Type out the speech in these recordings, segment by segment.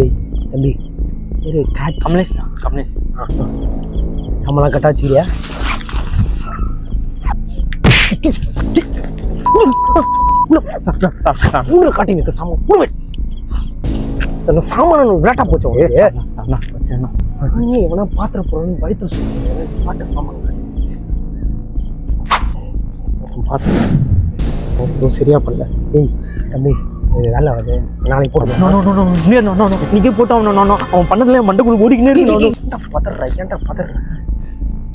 டேய் தம்பி ஒரு கமலேஷ் கமலேஷ் சம்பளம் கட்டா வச்சுக்கிறியா? காட்டி நிற்க சாமான் சாமான விளையாட்டா போச்சோம். எவனா பாத்திர போறோன்னு பயத்த சொல்லுங்க. பாட்டு சாமான் பார்த்து சரியா பண்ணல. டேய் தம்பி வேலை ஆகுது, நாளைக்கு போட்டு இன்னைக்கே போட்டு அவன் பண்ணதுல மண்டக்குள்ள ஓடிக்கினே இருக்கு. பதற ஏன்டா பதற?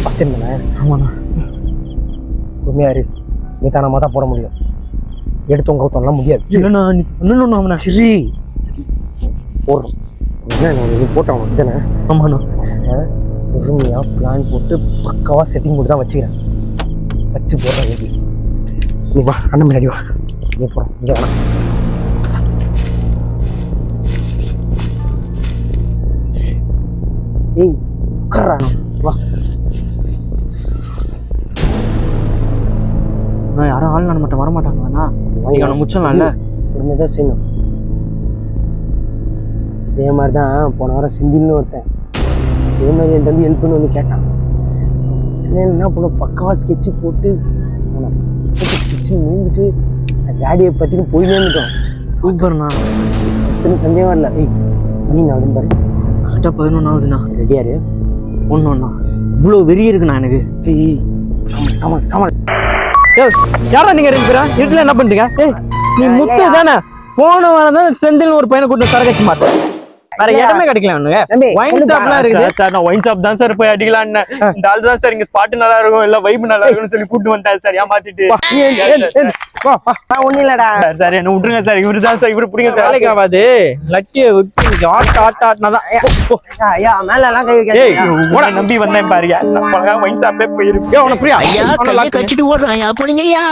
ஃபர்ஸ்ட் டைம் தானே? ஆமாண்ணா. உண்மையா இரு, நீ தானமா தான் போட முடியும். எடுத்தவங்க கவுத்தம்லாம் முடியாது. இல்லைண்ணா நீ பண்ணணும். அவனை சரி போடுறோம். நீ போட்டவன் இதுதானே? ஆமாண்ணா. பொறுமையாக பிளான் போட்டு பக்காவாக செட்டிங் போட்டு தான் வச்சுக்கிறேன். வச்சு போடுறேன். எப்படி நீ வா, அண்ணன் முன்னாடி வா. நீ போகிறோம் இங்கே வேணாம். ஏய் உட்கார்றா, வா. நான் யாரும் ஆள் நான் மட்டும் வரமாட்டாங்கண்ணா. நீங்கள் அவனை முச்சலாம்ல. பொறுமையாக தான் செய்யணும். இதே மாதிரி தான் போன வாரம் செந்தில்னு ஒருத்தன் இதே மாதிரி என்கிட்ட வந்து ஹெல்ப்னு வந்து கேட்டான். என்ன பண்ண பக்காவாக ஸ்கெட்சு போட்டு ஸ்கெட்சு முடிஞ்சிட்டு டேடியை பற்றின்னு போயினே இருந்துட்டோம். சூப்பர்ண்ணா. எத்தனை சந்தேகம் இல்லை. ஏய் மணி நான் வந்து பாரு, கரெக்டாக 11 ஆகுதுண்ணா. ரெடியாரு? ஒன்றுண்ணா இவ்வளோ வெறி இருக்குண்ணா எனக்கு. ஏய் சாமான் சாமான். யாரா நீங்க இருக்கிறா வீட்டுல என்ன பண்றீங்க? நீ முத்து தானே? போன வாரம் தான் செந்தில் ஒரு பையனை கூட்டு சரகச்சு மாட்டேன். வேற இடமே கிடைக்கல. ஒயின் ஷாப்லாம் இருக்குது சார். நான் ஒயின் ஷாப் தான் சார் போய் அடிக்கலான்னு. இந்த ஆள் தான் சார் இங்க ஸ்பாட் நல்லா இருக்கும், இல்ல வைப் நல்லா இருக்கும்னு சொல்லி கூட்டு வந்தாரு சார். ஏமாத்திட்டு ஒன்னும் இல்லடா சார், என்ன விட்டுருங்க சார். இவரு தான் சார், இவரு பிடிங்க சார். வேலைக்கு ஆகாது. லக்கிய ஆட்டாட்னாதான் மேல எல்லாம் கை வைக்க நம்பி வந்தேன் பாருங்க. ஒயின் ஷாப்பே போயிருக்கு. உனக்கு புரியா? கச்சிட்டு ஓடுறாயா போறீங்கய்யா.